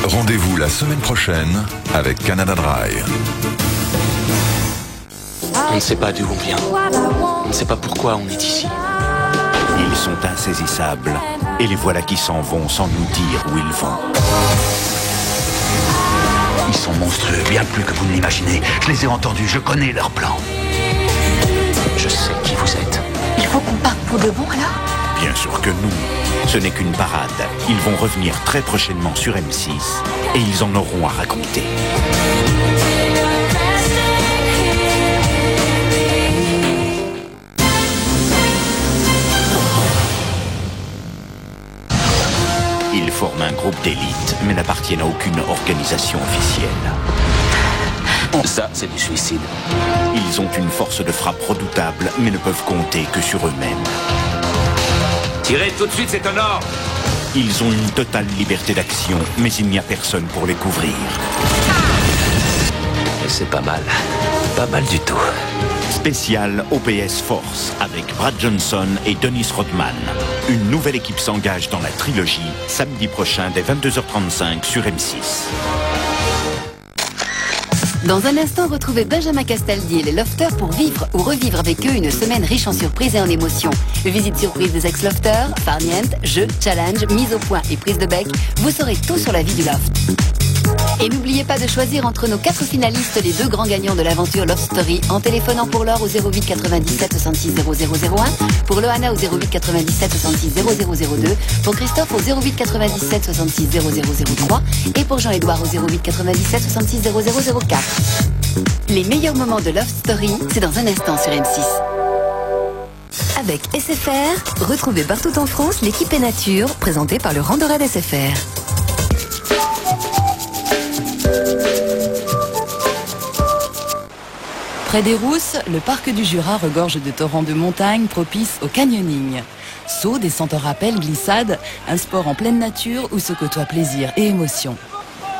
Rendez-vous la semaine prochaine avec Canada Dry. On ne sait pas d'où on vient. On ne sait pas pourquoi on est ici. Ils sont insaisissables et les voilà qui s'en vont sans nous dire où ils vont. Ils sont monstrueux, bien plus que vous ne l'imaginez. Je les ai entendus, je connais leurs plans. Je sais qui vous êtes. Il faut qu'on parte pour de bon alors ? Bien sûr que nous, ce n'est qu'une parade. Ils vont revenir très prochainement sur M6 et ils en auront à raconter. Ils forment un groupe d'élite, mais n'appartiennent à aucune organisation officielle. Ça, c'est du suicide. Ils ont une force de frappe redoutable, mais ne peuvent compter que sur eux-mêmes. Tirez tout de suite, c'est un ordre. Ils ont une totale liberté d'action, mais il n'y a personne pour les couvrir. Et c'est pas mal. Pas mal du tout. Spécial OPS Force avec Brad Johnson et Dennis Rodman. Une nouvelle équipe s'engage dans la trilogie samedi prochain dès 22h35 sur M6. Dans un instant, retrouvez Benjamin Castaldi et les Lofters pour vivre ou revivre avec eux une semaine riche en surprises et en émotions. Visite surprise des ex-Lofters, farniente, jeux, challenge, mise au point et prise de bec. Vous saurez tout sur la vie du loft. Et n'oubliez pas de choisir entre nos 4 finalistes les 2 grands gagnants de l'aventure Love Story en téléphonant pour Laure au 08 97 66 0001, pour Loana au 08 97 66 0002, pour Christophe au 08 97 66 0003 et pour Jean-Édouard au 08 97 66 0004. Les meilleurs moments de Love Story, c'est dans un instant sur M6. Avec SFR, retrouvez partout en France l'équipe et nature, présentée par le Randorad SFR. Près des Rousses, le parc du Jura regorge de torrents de montagne propices au canyoning. Saut, descente en rappel, glissade, un sport en pleine nature où se côtoient plaisir et émotion.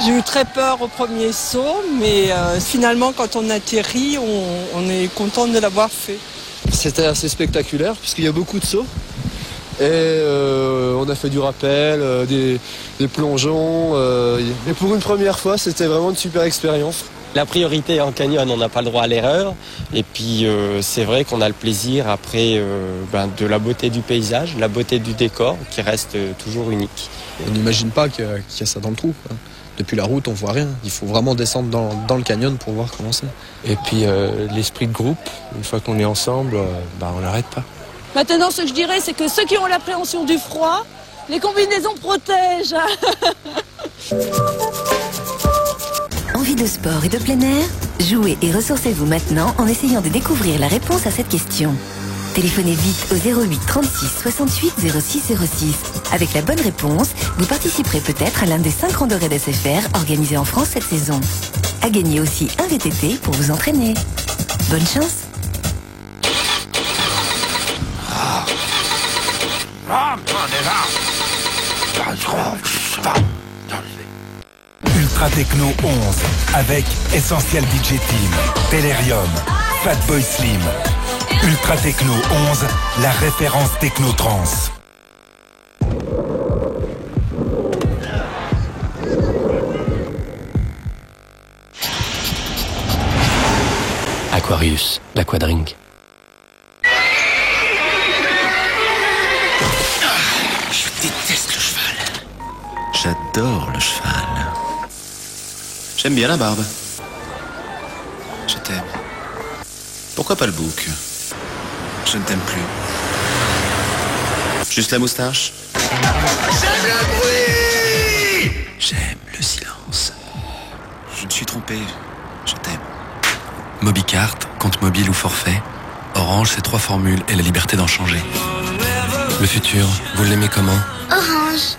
J'ai eu très peur au premier saut, mais finalement quand on atterrit, on est content de l'avoir fait. C'était assez spectaculaire puisqu'il y a beaucoup de sauts. Et on a fait du rappel, des plongeons. Et pour une première fois, c'était vraiment une super expérience. La priorité en canyon, on n'a pas le droit à l'erreur. Et puis c'est vrai qu'on a le plaisir après de la beauté du paysage, la beauté du décor qui reste toujours unique. On n'imagine pas qu'il y a ça dans le trou. Depuis la route, on voit rien. Il faut vraiment descendre dans le canyon pour voir comment c'est. Et puis l'esprit de groupe, une fois qu'on est ensemble, on n'arrête pas. Maintenant, ce que je dirais, c'est que ceux qui ont l'appréhension du froid, les combinaisons protègent. Envie de sport et de plein air ? Jouez et ressourcez-vous maintenant en essayant de découvrir la réponse à cette question. Téléphonez vite au 08 36 68 06 06. Avec la bonne réponse, vous participerez peut-être à l'un des 5 randonnées d'SFR organisés en France cette saison. À gagner aussi un VTT pour vous entraîner. Bonne chance! Ultra Techno 11 avec Essential DJ Team, Tellerium, Fatboy Slim. Ultra Techno 11, la référence techno-trance. Aquarius, l'Aquadrink. Je déteste le cheval. J'adore le cheval. J'aime bien la barbe. Je t'aime. Pourquoi pas le bouc? Je ne t'aime plus. Juste la moustache? J'aime le bruit! J'aime le silence. Je me suis trompé. Je t'aime. Mobicart, compte mobile ou forfait. Orange, c'est 3 formules et la liberté d'en changer. Le futur, vous l'aimez comment? Orange.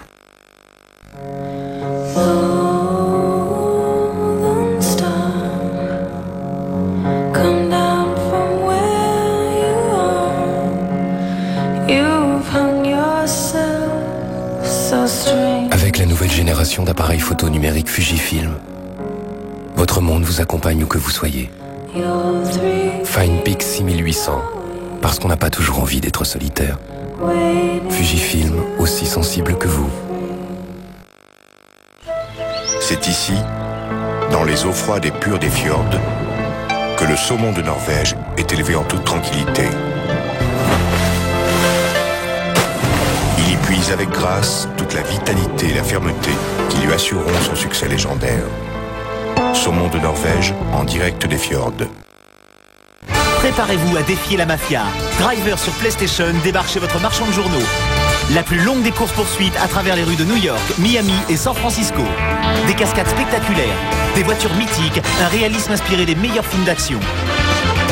Avec la nouvelle génération d'appareils photo numériques Fujifilm, votre monde vous accompagne où que vous soyez. FinePix 6800, parce qu'on n'a pas toujours envie d'être solitaire. Fujifilm, aussi sensible que vous. C'est ici, dans les eaux froides et pures des fjords, que le saumon de Norvège est élevé en toute tranquillité. Il y puise avec grâce toute la vitalité et la fermeté qui lui assureront son succès légendaire. Saumon de Norvège en direct des fjords. Préparez-vous à défier la mafia. Driver sur PlayStation débarque chez votre marchand de journaux. La plus longue des courses-poursuites à travers les rues de New York, Miami et San Francisco. Des cascades spectaculaires, des voitures mythiques, un réalisme inspiré des meilleurs films d'action.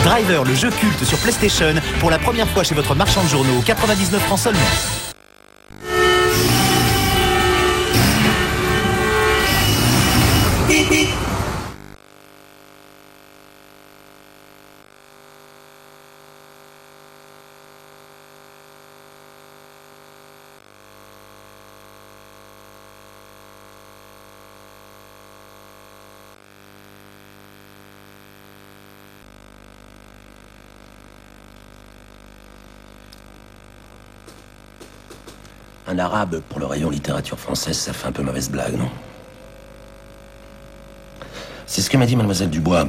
Driver, le jeu culte sur PlayStation, pour la première fois chez votre marchand de journaux, 99 francs seulement. Un arabe pour le rayon littérature française, ça fait un peu mauvaise blague, non? C'est ce que m'a dit mademoiselle Dubois,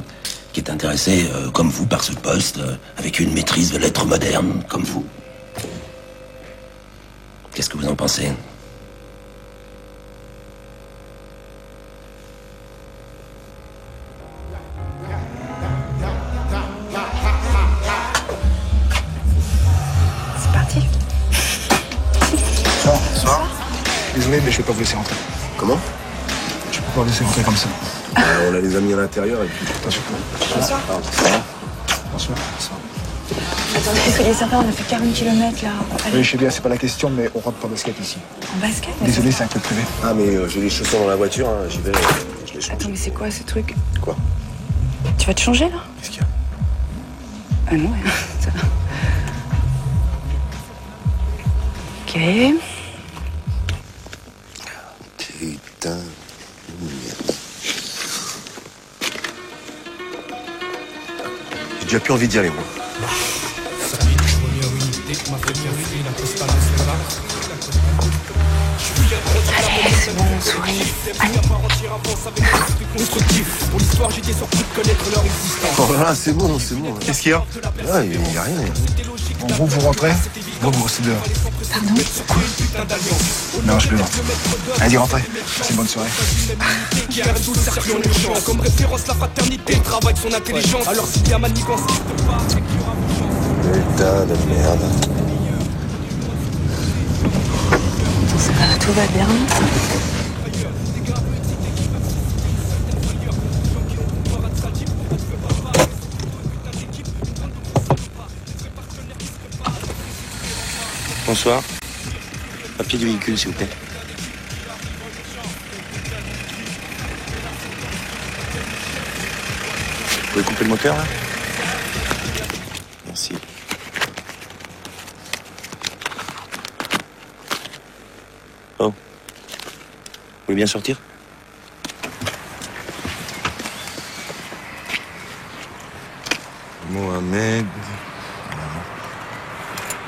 qui est intéressée, comme vous, par ce poste, avec une maîtrise de lettres modernes, comme vous. Qu'est-ce que vous en pensez? C'est parti. Bonsoir. Désolé, mais je vais pas vous laisser rentrer. Comment? Je peux pas vous laisser rentrer comme ça. On a les amis à l'intérieur et puis... Attention. Bonsoir. Bonsoir. Attendez, soyez sympa, on a fait 40 km là. Allez. Oui, je sais bien, c'est pas la question, mais on rentre pas basket ici. En basket? Désolé, c'est un club privé. Ah, mais j'ai les chaussons dans la voiture, hein. J'y vais, je les change. Attends, mais c'est quoi ce truc? Quoi? Tu vas te changer là? Qu'est-ce qu'il y a? Ah non, rien. Ça va. Ok. Putain. J'ai déjà plus envie d'y aller, moi. Allez, c'est bon, on sourit. Allez. Oh là, c'est bon, c'est bon. Qu'est-ce qu'il y a? Ah, il y a rien. En gros, vous rentrez, vous restez dehors. Pardon? Non, je plaisante. Allez, rentrez. C'est une bonne soirée. Comme référence, la fraternité travaille son intelligence. Alors s'il y a manigance, Putain de merde. Ça va, tout va bien. Bonsoir. Papier du véhicule, s'il vous plaît. Vous pouvez couper le moteur, là? Merci. Oh. Vous voulez bien sortir? Mohamed...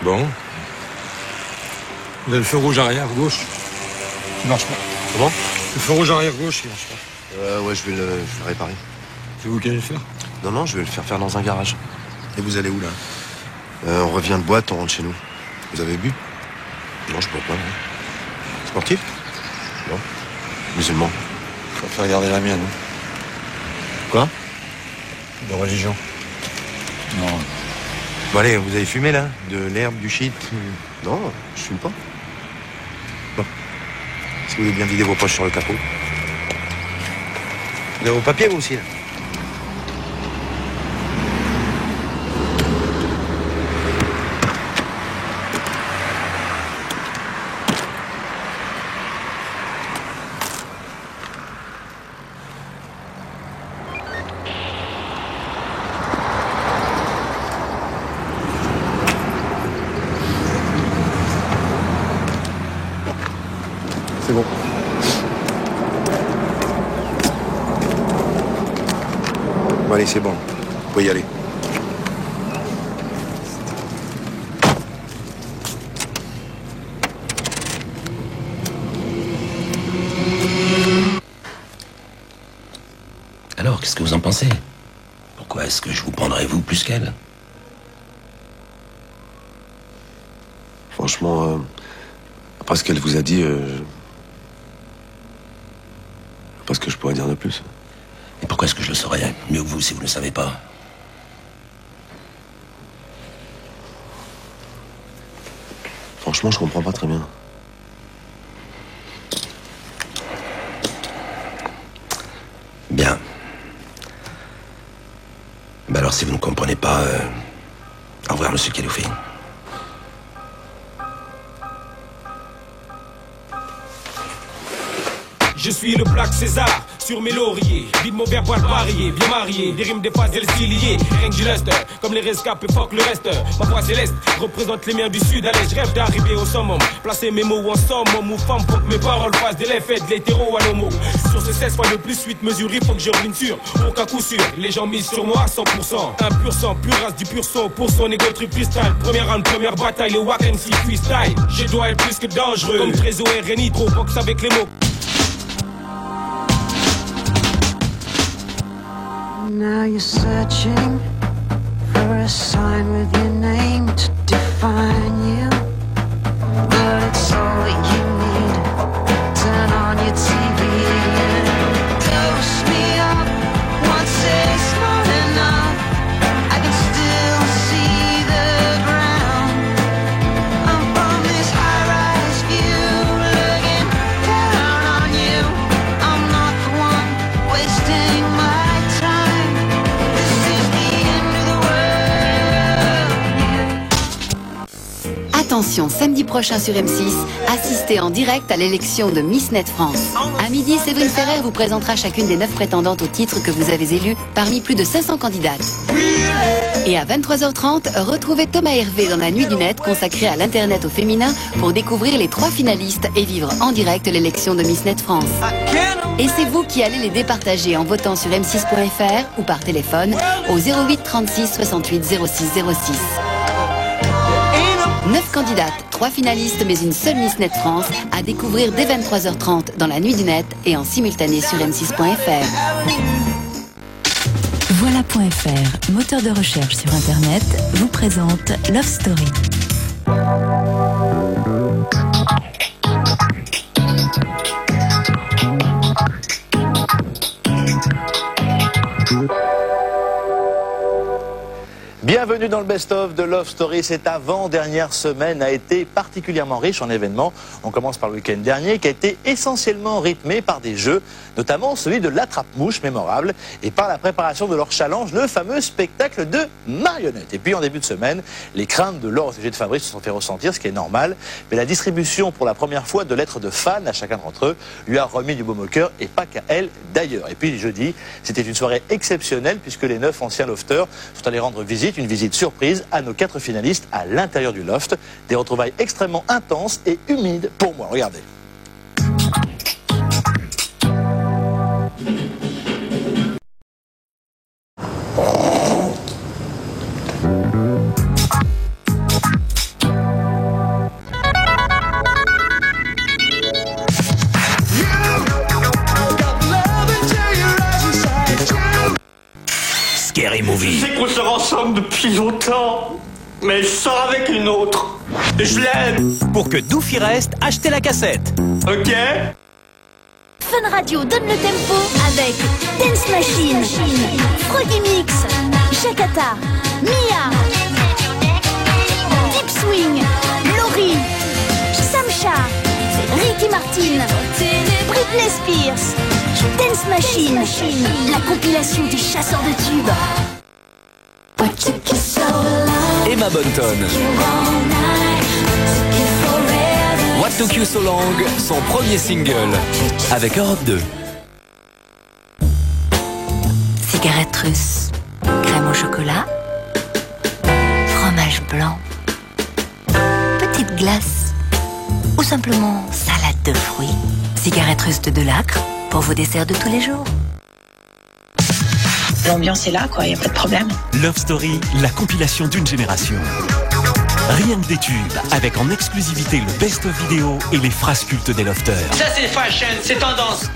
Bon. Vous avez le feu rouge arrière gauche. Il marche pas. Comment? Le feu rouge arrière gauche, il marche pas. Ouais, je vais le réparer. C'est vous qui allez le faire? Non, je vais le faire dans un garage. Et vous allez où, là? On revient de boîte, on rentre chez nous. Vous avez bu? Non, je bois pas, non. Sportif? Non. Musulman? Je vais faire regarder la mienne. Quoi? De religion. Non. Bon allez, vous avez fumé là? De l'herbe, du shit? Non, je fume pas. Bon. Si vous voulez bien vider vos poches sur le capot. Vous avez vos papiers vous aussi là? C'est bon. Bon, allez, c'est bon. Vous pouvez y aller. alors, qu'est-ce que vous en pensez? Pourquoi est-ce que je vous prendrais vous plus qu'elle? Franchement, après ce qu'elle vous a dit, je sais pas ce que je pourrais dire de plus. Et pourquoi est-ce que je le saurais mieux que vous si vous ne le savez pas? Franchement, je comprends pas très bien. Bien. Ben alors, si vous ne comprenez pas, au revoir, monsieur Khalifi. Je suis le Black César sur mes lauriers. Vide mon verbal varié, bien marié. Des rimes, des phases et le stilier. Rien que du lust, comme les rescapés, fuck le reste. Ma voix céleste représente les miens du sud. Allez, je rêve d'arriver au summum. Placer mes mots ensemble, homme ou femme, faut que mes paroles fassent de l'effet de l'hétéro à l'homo. Sur ce 16 fois le plus 8 mesures, il faut que je revienne sur aucun coup sûr. Les gens misent sur moi à 100%. Un pur sang, pure race du pur son. Pour son égo trip freestyle. Première round, première bataille, le Wack MC freestyle. Je dois être plus que dangereux. Comme Trésor et Réni, trop box avec les mots. Now you're searching for a sign with your name to define you, but it's all that you need. Turn on your TV and dose me up. Once it's not enough, I can still see the ground. I'm from this high-rise view, looking down on you. I'm not the one wasting my Attention, samedi prochain sur M6, assistez en direct à l'élection de Miss Net France. À midi, Séverine Ferrer vous présentera chacune des 9 prétendantes au titre que vous avez élues parmi plus de 500 candidates. Et à 23h30, retrouvez Thomas Hervé dans la Nuit du Net consacrée à l'Internet au féminin pour découvrir les 3 finalistes et vivre en direct l'élection de Miss Net France. Et c'est vous qui allez les départager en votant sur m6.fr ou par téléphone au 08 36 68 06 06. 9 candidates, 3 finalistes mais une seule Miss Net France à découvrir dès 23h30 dans la Nuit du Net et en simultané sur m6.fr. Voilà.fr, moteur de recherche sur Internet, vous présente Love Story. Bienvenue dans le best-of de Love Story. Cette avant-dernière semaine a été particulièrement riche en événements. On commence par le week-end dernier qui a été essentiellement rythmé par des jeux, notamment celui de l'attrape-mouche mémorable et par la préparation de leur challenge, le fameux spectacle de marionnettes. Et puis en début de semaine, les craintes de Laure au sujet de Fabrice se sont fait ressentir, ce qui est normal. Mais la distribution pour la première fois de lettres de fans à chacun d'entre eux lui a remis du baume au cœur et pas qu'à elle d'ailleurs. Et puis jeudi, c'était une soirée exceptionnelle puisque les 9 anciens lofters sont allés rendre visite, une visite surprise à nos 4 finalistes à l'intérieur du loft. Des retrouvailles extrêmement intenses et humides pour moi. Regardez. Scary Movie. Je sais qu'on sort ensemble depuis longtemps, mais je sors avec une autre. Je l'aime. Pour que Doufy reste, achetez la cassette. Ok. Fun Radio donne le tempo avec Dance Machine, Froggy Mix, Shakata, Mia, Deep Swing, Laurie, Samcha, Ricky Martin, Britney Spears, Dance Machine, la compilation des chasseurs de tubes. Emma Bunton. What Took You So Long, son premier single, avec Europe 2. Cigarette russe, crème au chocolat, fromage blanc, petite glace ou simplement salade de fruits. Cigarette russe de Delacre pour vos desserts de tous les jours. L'ambiance est là, quoi, y a pas de problème. Love Story, la compilation d'une génération. Rien que des tubes, avec en exclusivité le best-of vidéo et les phrases cultes des lofters. Ça c'est fashion, c'est tendance.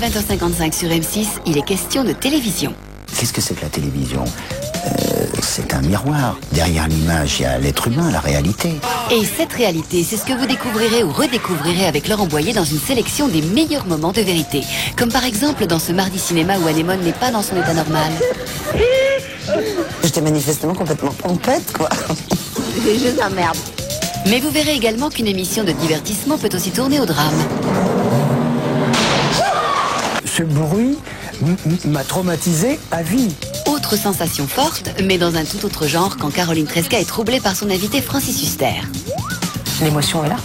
à 20h55 sur M6, il est question de télévision. Qu'est-ce que c'est que la télévision ? C'est un miroir. Derrière l'image, il y a l'être humain, la réalité. Et cette réalité, c'est ce que vous découvrirez ou redécouvrirez avec Laurent Boyer dans une sélection des meilleurs moments de vérité. Comme par exemple dans ce mardi cinéma où Anémone n'est pas dans son état normal. J'étais manifestement complètement pompette, quoi. C'est juste la merde. Mais vous verrez également qu'une émission de divertissement peut aussi tourner au drame. Ce bruit m'a traumatisé à vie. Autre sensation forte, mais dans un tout autre genre, quand Caroline Tresca est troublée par son invité Francis Huster. L'émotion est là.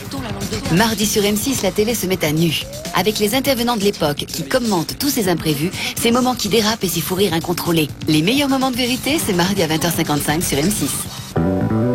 Mardi sur M6, la télé se met à nu. Avec les intervenants de l'époque qui commentent tous ces imprévus, ces moments qui dérapent et ces fous rires incontrôlés. Les meilleurs moments de vérité, c'est mardi à 20h55 sur M6.